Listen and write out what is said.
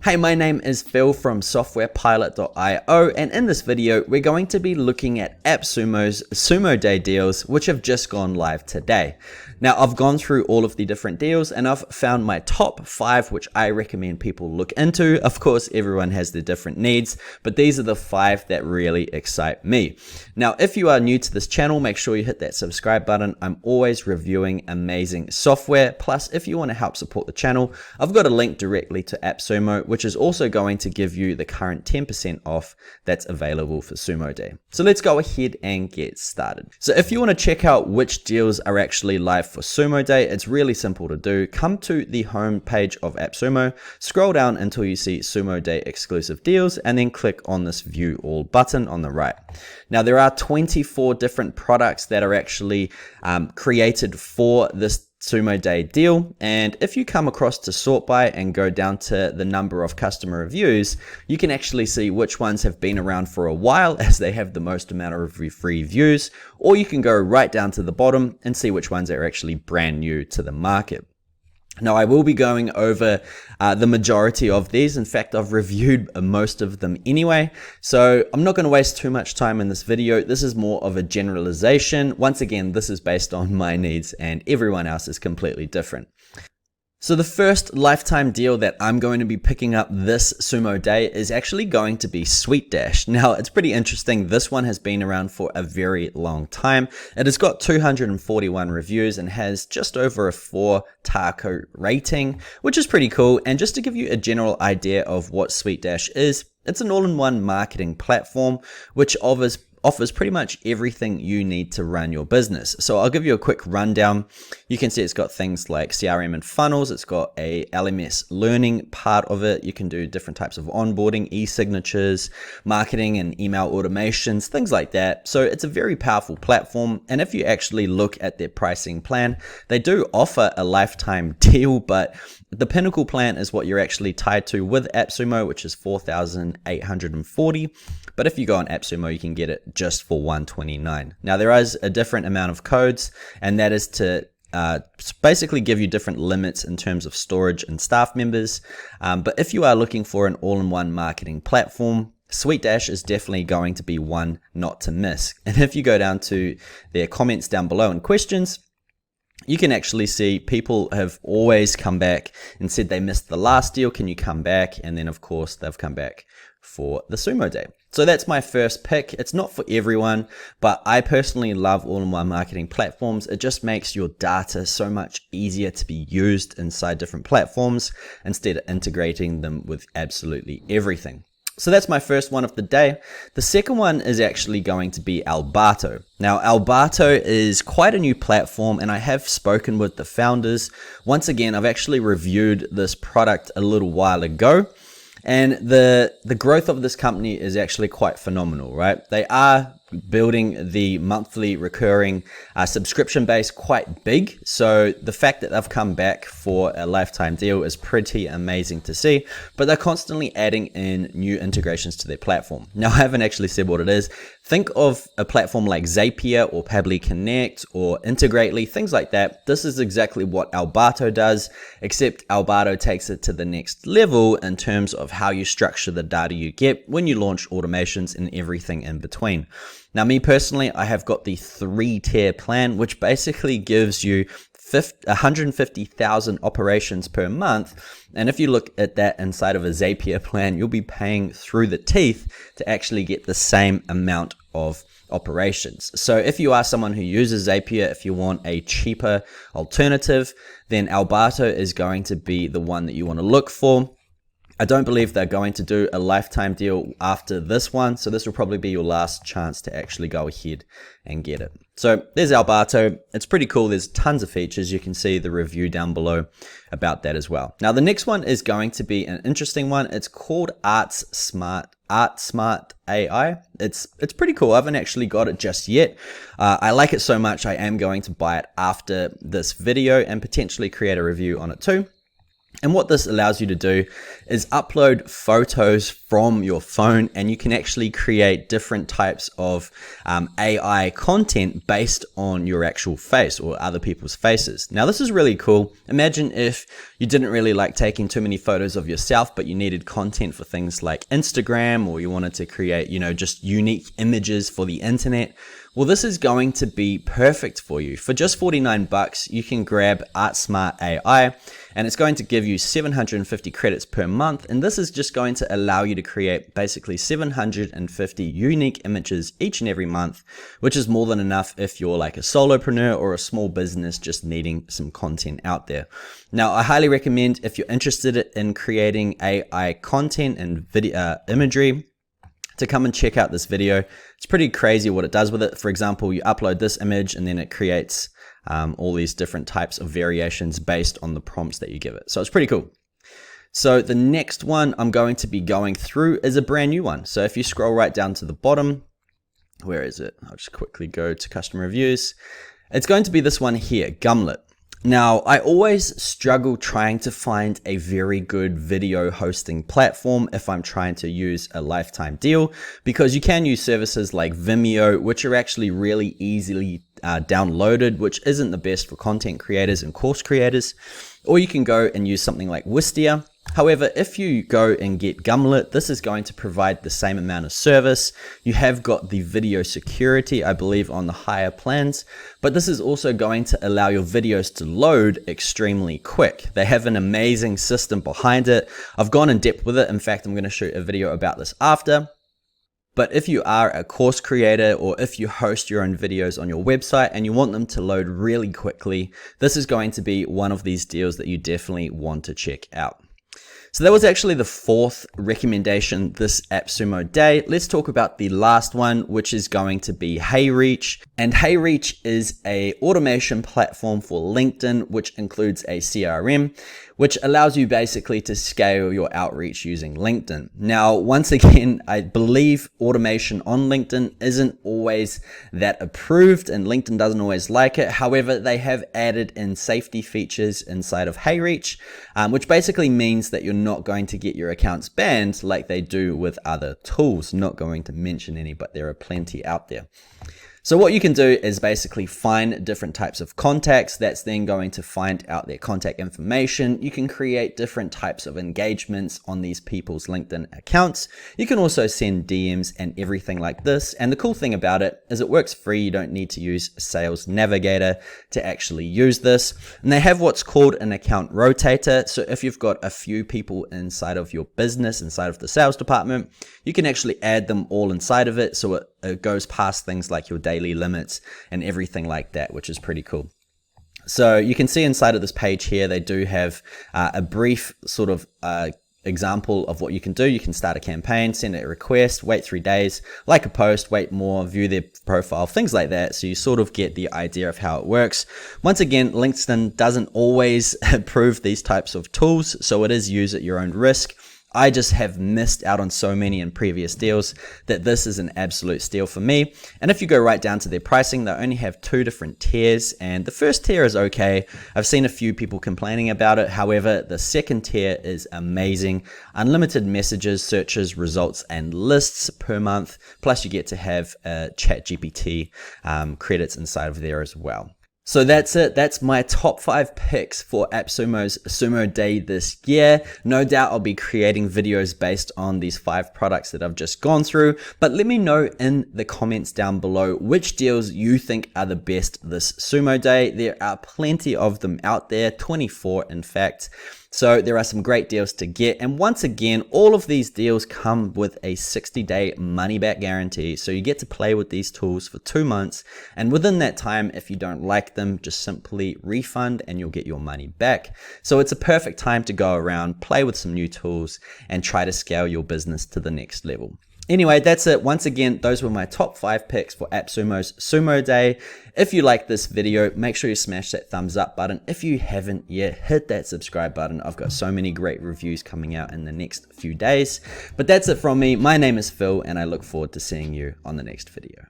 Hey, my name is Phil from softwarepilot.io, and in this video we're going to be looking at AppSumo's SumoDay deals, which have just gone live today. Now, I've gone through all of the different deals and I've found my top 5 which I recommend people look into. Of course, everyone has their different needs, but these are the 5 that really excite me. Now, if you are new to this channel, make sure you hit that subscribe button. I'm always reviewing amazing software. Plus, if you want to help support the channel, I've got a link directly to AppSumo, which is also going to give you the current 10% off that's available for SumoDay. So let's go ahead and get started. So if you want to check out which deals are actually live for SumoDay, it's really simple to do. Come to the home page of AppSumo, scroll down until you see SumoDay exclusive deals, and then click on this view all button on the right. Now, there are 24 different products that are actually created for this SumoDay deal, and if you come across to sort by and go down to the number of customer reviews, you can actually see which ones have been around for a while as they have the most amount of free views, or you can go right down to the bottom and see which ones are actually brand new to the market. Now, I will be going over the majority of these. In fact, I've reviewed most of them anyway, so I'm not going to waste too much time in this video. This is more of a generalization. Once again, this is based on my needs and everyone else is completely different. So the first lifetime deal that I'm going to be picking up this SumoDay is actually going to be Suitedash. Now, it's pretty interesting. This one has been around for a very long time. It has got 241 reviews and has just over a 4 taco rating, which is pretty cool. And just to give you a general idea of what Suitedash is, it's an all-in-one marketing platform which offers pretty much everything you need to run your business. So I'll give you a quick rundown. You can see it's got things like CRM and funnels. It's got a LMS learning part of it. You can do different types of onboarding, e-signatures, marketing and email automations, things like that. So it's a very powerful platform. And if you actually look at their pricing plan, they do offer a lifetime deal, but the pinnacle plan is what you're actually tied to with AppSumo, which is $4,840. But if you go on AppSumo, you can get it just for $129. Now, there is a different amount of codes, and that is to basically give you different limits in terms of storage and staff members. But if you are looking for an all-in-one marketing platform, Suitedash is definitely going to be one not to miss. And if you go down to their comments down below and questions, you can actually see people have always come back and said they missed the last deal. Can you come back? And then, of course, they've come back for the SumoDay. So that's my first pick. It's not for everyone, but I personally love all-in-one marketing platforms. It just makes your data so much easier to be used inside different platforms instead of integrating them with absolutely everything. So that's my first one of the day. The second one is actually going to be Albato. Now, Albato is quite a new platform, and I have spoken with the founders. Once again, I've actually reviewed this product a little while ago. And the growth of this company is actually quite phenomenal, right? They are building the monthly recurring subscription base quite big. So the fact that they've come back for a lifetime deal is pretty amazing to see, but they're constantly adding in new integrations to their platform. Now, I haven't actually said what it is. Think of a platform like Zapier or Pabbly Connect or Integrately, things like that. This is exactly what Albato does, except Albato takes it to the next level in terms of how you structure the data you get when you launch automations and everything in between. Now, me personally, I have got the 3-tier plan, which basically gives you 150,000 operations per month. And if you look at that inside of a Zapier plan, you'll be paying through the teeth to actually get the same amount of operations. So if you are someone who uses Zapier, if you want a cheaper alternative, then Albato is going to be the one that you want to look for. I don't believe they're going to do a lifetime deal after this one, so this will probably be your last chance to actually go ahead and get it. So there's Albato. It's pretty cool. There's tons of features. You can see the review down below about that as well. Now, the next one is going to be an interesting one. It's called Artsmart AI. It's pretty cool. I haven't actually got it just yet. I like it so much, I am going to buy it after this video and potentially create a review on it too. And what this allows you to do is upload photos from your phone, and you can actually create different types of AI content based on your actual face or other people's faces. Now, this is really cool. Imagine if you didn't really like taking too many photos of yourself, but you needed content for things like Instagram, or you wanted to create, just unique images for the internet. Well, this is going to be perfect for you. For just 49 bucks, you can grab Artsmart AI, and it's going to give you 750 credits per month. And this is just going to allow you to create basically 750 unique images each and every month, which is more than enough if you're like a solopreneur or a small business just needing some content out there. Now, I highly recommend, if you're interested in creating AI content and video imagery, to come and check out this video. It's pretty crazy what it does with it. For example, you upload this image and then it creates all these different types of variations based on the prompts that you give it. So it's pretty cool. So the next one I'm going to be going through is a brand new one. So if you scroll right down to the bottom, where is it? I'll just quickly go to customer reviews. It's going to be this one here, Gumlet. Now, I always struggle trying to find a very good video hosting platform if I'm trying to use a lifetime deal, because you can use services like Vimeo, which are actually really easily downloaded, which isn't the best for content creators and course creators. Or you can go and use something like Wistia. However, if you go and get Gumlet, this is going to provide the same amount of service. You have got the video security, I believe, on the higher plans, but this is also going to allow your videos to load extremely quick. They have an amazing system behind it. I've gone in depth with it. In fact, I'm going to shoot a video about this after. But if you are a course creator, or if you host your own videos on your website and you want them to load really quickly, this is going to be one of these deals that you definitely want to check out. So that was actually the fourth recommendation this AppSumo day. Let's talk about the last one, which is going to be HeyReach. And HeyReach is a automation platform for LinkedIn, which includes a CRM, which allows you basically to scale your outreach using LinkedIn. Now, once again, I believe automation on LinkedIn isn't always that approved, and LinkedIn doesn't always like it. However, they have added in safety features inside of HeyReach, which basically means that you're not going to get your accounts banned like they do with other tools. Not going to mention any, but there are plenty out there. So what you can do is basically find different types of contacts. That's then going to find out their contact information. You can create different types of engagements on these people's LinkedIn accounts. You can also send DMs and everything like this. And the cool thing about it is it works free. You don't need to use Sales Navigator to actually use this. And they have what's called an account rotator. So if you've got a few people inside of your business, inside of the sales department, you can actually add them all inside of it. So it goes past things like your daily limits and everything like that, which is pretty cool. So you can see inside of this page here, they do have a brief sort of example of what you can do. You can start a campaign, send a request, wait 3 days, like a post, wait more, view their profile, things like that. So you sort of get the idea of how it works. Once again, LinkedIn doesn't always approve these types of tools, so it is use at your own risk. I just have missed out on so many in previous deals that this is an absolute steal for me. And if you go right down to their pricing, they only have 2 different tiers, and the first tier is okay. I've seen a few people complaining about it. However, the second tier is amazing. Unlimited messages, searches, results, and lists per month. Plus you get to have ChatGPT credits inside of there as well. So that's it. That's my top 5 picks for AppSumo's Sumo Day this year. No doubt I'll be creating videos based on these 5 products that I've just gone through. But let me know in the comments down below which deals you think are the best this Sumo Day. There are plenty of them out there, 24 in fact. So there are some great deals to get. And once again, all of these deals come with a 60-day money-back guarantee. So you get to play with these tools for 2 months. And within that time, if you don't like them, just simply refund and you'll get your money back. So it's a perfect time to go around, play with some new tools, and try to scale your business to the next level. Anyway, that's it. Once again, those were my top 5 picks for AppSumo's Sumo Day. If you like this video, make sure you smash that thumbs up button. If you haven't yet, hit that subscribe button. I've got so many great reviews coming out in the next few days. But that's it from me. My name is Phil, and I look forward to seeing you on the next video.